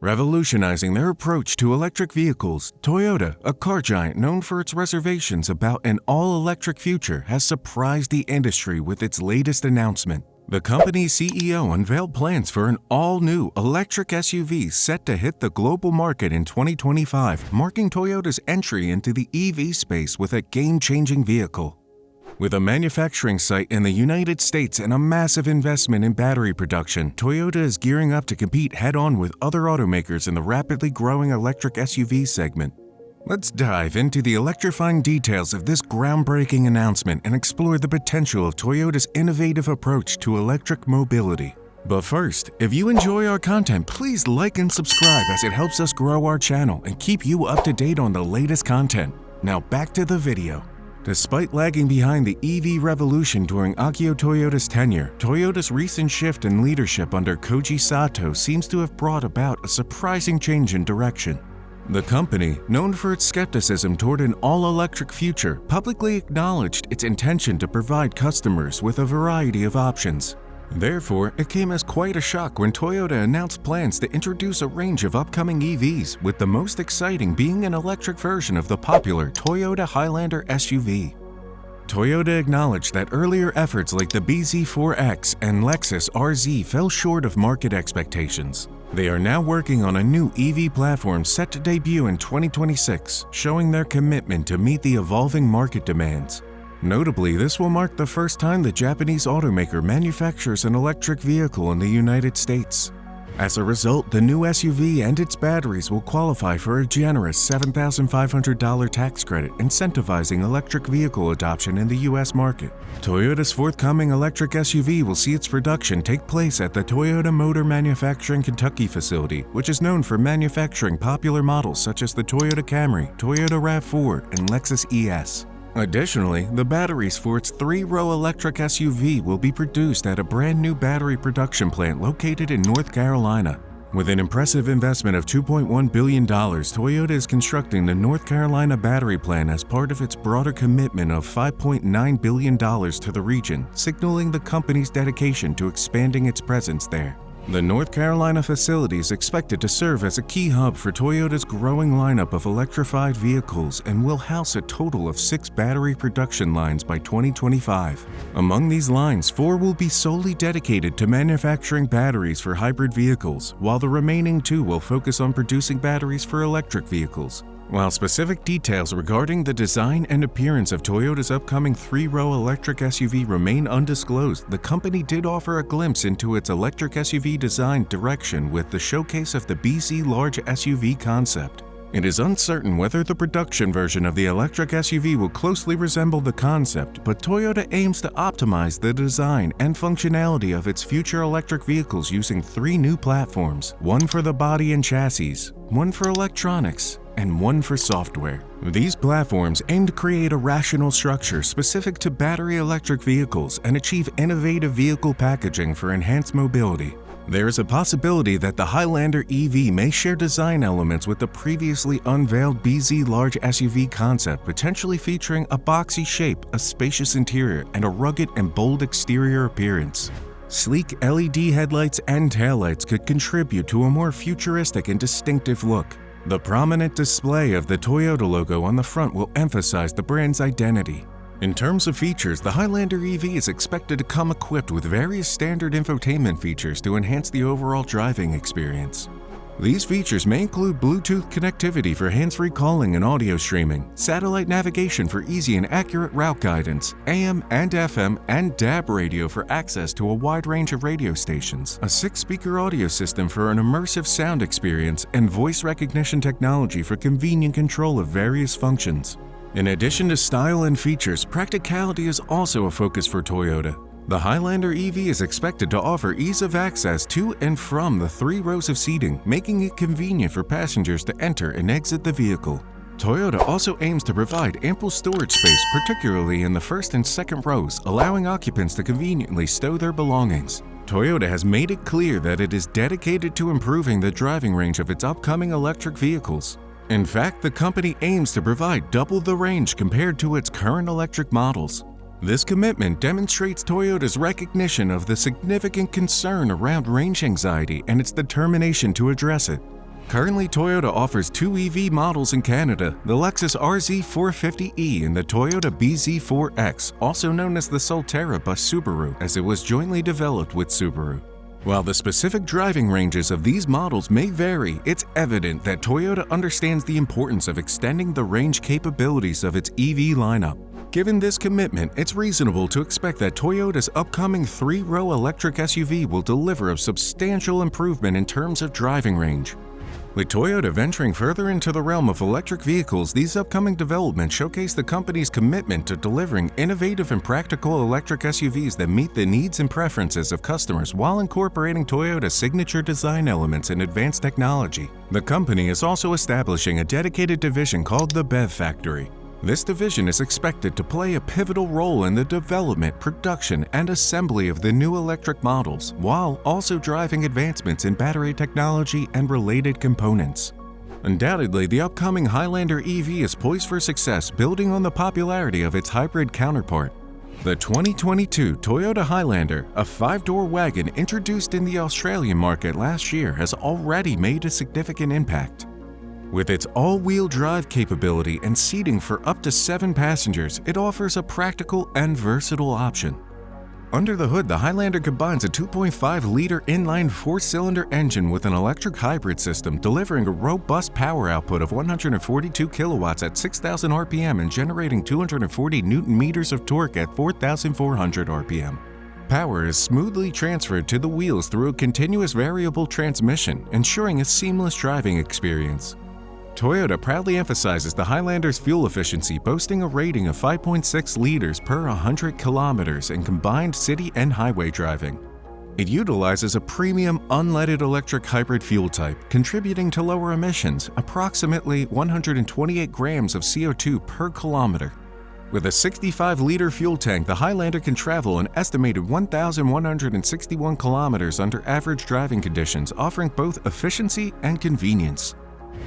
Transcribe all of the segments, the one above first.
Revolutionizing their approach to electric vehicles, Toyota, a car giant known for its reservations about an all-electric future, has surprised the industry with its latest announcement. The company's CEO unveiled plans for an all-new electric SUV set to hit the global market in 2025, marking Toyota's entry into the EV space with a game-changing vehicle. With a manufacturing site in the United States and a massive investment in battery production, Toyota is gearing up to compete head-on with other automakers in the rapidly growing electric SUV segment. Let's dive into the electrifying details of this groundbreaking announcement and explore the potential of Toyota's innovative approach to electric mobility. But first, if you enjoy our content, please like and subscribe as it helps us grow our channel and keep you up to date on the latest content. Now back to the video. Despite lagging behind the EV revolution during Akio Toyoda's tenure, Toyota's recent shift in leadership under Koji Sato seems to have brought about a surprising change in direction. The company, known for its skepticism toward an all-electric future, publicly acknowledged its intention to provide customers with a variety of options. Therefore, it came as quite a shock when Toyota announced plans to introduce a range of upcoming EVs, with the most exciting being an electric version of the popular Toyota Highlander SUV. Toyota acknowledged that earlier efforts like the bZ4X and Lexus RZ fell short of market expectations. They are now working on a new EV platform set to debut in 2026, showing their commitment to meet the evolving market demands. Notably, this will mark the first time the Japanese automaker manufactures an electric vehicle in the United States. As a result, the new SUV and its batteries will qualify for a generous $7,500 tax credit, incentivizing electric vehicle adoption in the U.S. market. Toyota's forthcoming electric SUV will see its production take place at the Toyota Motor Manufacturing Kentucky facility, which is known for manufacturing popular models such as the Toyota Camry, Toyota RAV4, and Lexus ES. Additionally, the batteries for its 3-row electric SUV will be produced at a brand new battery production plant located in North Carolina. With an impressive investment of $2.1 billion, Toyota is constructing the North Carolina battery plant as part of its broader commitment of $5.9 billion to the region, signaling the company's dedication to expanding its presence there. The North Carolina facility is expected to serve as a key hub for Toyota's growing lineup of electrified vehicles and will house a total of 6 battery production lines by 2025. Among these lines, 4 will be solely dedicated to manufacturing batteries for hybrid vehicles, while the remaining 2 will focus on producing batteries for electric vehicles. While specific details regarding the design and appearance of Toyota's upcoming 3-row electric SUV remain undisclosed, the company did offer a glimpse into its electric SUV design direction with the showcase of the bZ large SUV concept. It is uncertain whether the production version of the electric SUV will closely resemble the concept, but Toyota aims to optimize the design and functionality of its future electric vehicles using 3 new platforms, one for the body and chassis, one for electronics, and one for software. These platforms aim to create a rational structure specific to battery electric vehicles and achieve innovative vehicle packaging for enhanced mobility. There is a possibility that the Highlander EV may share design elements with the previously unveiled bZ large SUV concept, potentially featuring a boxy shape, a spacious interior, and a rugged and bold exterior appearance. Sleek LED headlights and taillights could contribute to a more futuristic and distinctive look. The prominent display of the Toyota logo on the front will emphasize the brand's identity. In terms of features, the Highlander EV is expected to come equipped with various standard infotainment features to enhance the overall driving experience. These features may include Bluetooth connectivity for hands-free calling and audio streaming, satellite navigation for easy and accurate route guidance, AM and FM and DAB radio for access to a wide range of radio stations, a 6-speaker audio system for an immersive sound experience, and voice recognition technology for convenient control of various functions. In addition to style and features, practicality is also a focus for Toyota. The Highlander EV is expected to offer ease of access to and from the 3 rows of seating, making it convenient for passengers to enter and exit the vehicle. Toyota also aims to provide ample storage space, particularly in the first and second rows, allowing occupants to conveniently stow their belongings. Toyota has made it clear that it is dedicated to improving the driving range of its upcoming electric vehicles. In fact, the company aims to provide double the range compared to its current electric models. This commitment demonstrates Toyota's recognition of the significant concern around range anxiety and its determination to address it. Currently, Toyota offers two EV models in Canada, the Lexus RZ450e and the Toyota BZ4X, also known as the Solterra by Subaru, as it was jointly developed with Subaru. While the specific driving ranges of these models may vary, it's evident that Toyota understands the importance of extending the range capabilities of its EV lineup. Given this commitment, it's reasonable to expect that Toyota's upcoming three-row electric SUV will deliver a substantial improvement in terms of driving range. With Toyota venturing further into the realm of electric vehicles, these upcoming developments showcase the company's commitment to delivering innovative and practical electric SUVs that meet the needs and preferences of customers while incorporating Toyota's signature design elements and advanced technology. The company is also establishing a dedicated division called the BEV Factory. This division is expected to play a pivotal role in the development, production, and assembly of the new electric models, while also driving advancements in battery technology and related components. Undoubtedly, the upcoming Highlander EV is poised for success, building on the popularity of its hybrid counterpart. The 2022 Toyota Highlander, a five-door wagon introduced in the Australian market last year, has already made a significant impact. With its all-wheel drive capability and seating for up to 7 passengers, it offers a practical and versatile option. Under the hood, the Highlander combines a 2.5-liter inline 4-cylinder engine with an electric hybrid system, delivering a robust power output of 142 kilowatts at 6,000 RPM and generating 240 Newton-meters of torque at 4,400 RPM. Power is smoothly transferred to the wheels through a continuous variable transmission, ensuring a seamless driving experience. Toyota proudly emphasizes the Highlander's fuel efficiency, boasting a rating of 5.6 liters per 100 kilometers in combined city and highway driving. It utilizes a premium unleaded electric hybrid fuel type, contributing to lower emissions, approximately 128 grams of CO2 per kilometer. With a 65-liter fuel tank, the Highlander can travel an estimated 1,161 kilometers under average driving conditions, offering both efficiency and convenience.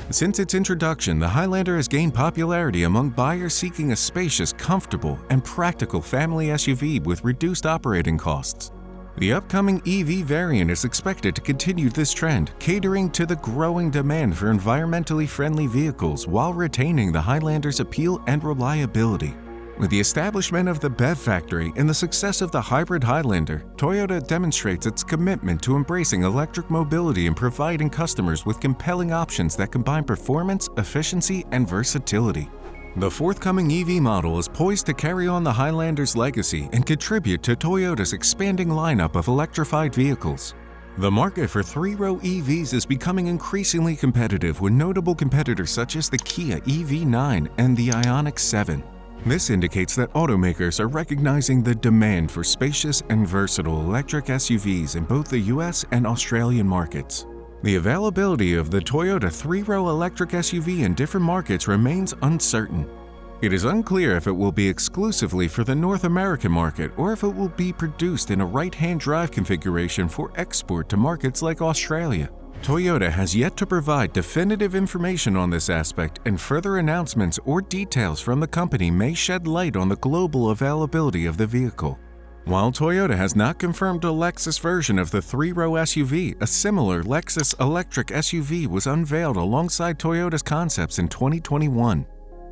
Since its introduction, the Highlander has gained popularity among buyers seeking a spacious, comfortable, and practical family SUV with reduced operating costs. The upcoming EV variant is expected to continue this trend, catering to the growing demand for environmentally friendly vehicles while retaining the Highlander's appeal and reliability. With the establishment of the BEV Factory and the success of the hybrid Highlander, Toyota demonstrates its commitment to embracing electric mobility and providing customers with compelling options that combine performance, efficiency, and versatility. The forthcoming EV model is poised to carry on the Highlander's legacy and contribute to Toyota's expanding lineup of electrified vehicles. The market for three-row EVs is becoming increasingly competitive, with notable competitors such as the Kia EV9 and the Ioniq 7. This indicates that automakers are recognizing the demand for spacious and versatile electric SUVs in both the US and Australian markets. The availability of the Toyota three-row electric SUV in different markets remains uncertain. It is unclear if it will be exclusively for the North American market or if it will be produced in a right-hand drive configuration for export to markets like Australia. Toyota has yet to provide definitive information on this aspect, and further announcements or details from the company may shed light on the global availability of the vehicle. While Toyota has not confirmed a Lexus version of the three-row SUV, a similar Lexus electric SUV was unveiled alongside Toyota's concepts in 2021.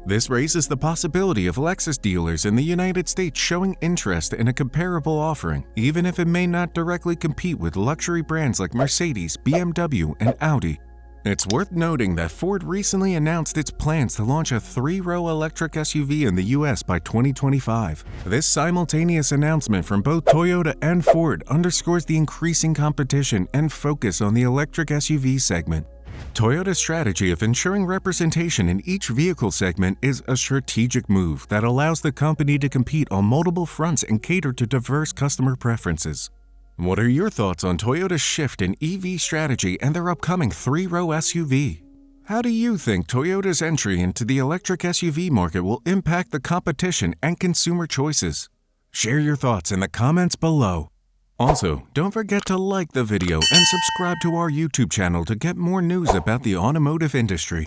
This raises the possibility of Lexus dealers in the United States showing interest in a comparable offering, even if it may not directly compete with luxury brands like Mercedes, BMW, and Audi. It's worth noting that Ford recently announced its plans to launch a three-row electric SUV in the US by 2025. This simultaneous announcement from both Toyota and Ford underscores the increasing competition and focus on the electric SUV segment. Toyota's strategy of ensuring representation in each vehicle segment is a strategic move that allows the company to compete on multiple fronts and cater to diverse customer preferences. What are your thoughts on Toyota's shift in EV strategy and their upcoming three-row SUV? How do you think Toyota's entry into the electric SUV market will impact the competition and consumer choices? Share your thoughts in the comments below. Also, don't forget to like the video and subscribe to our YouTube channel to get more news about the automotive industry.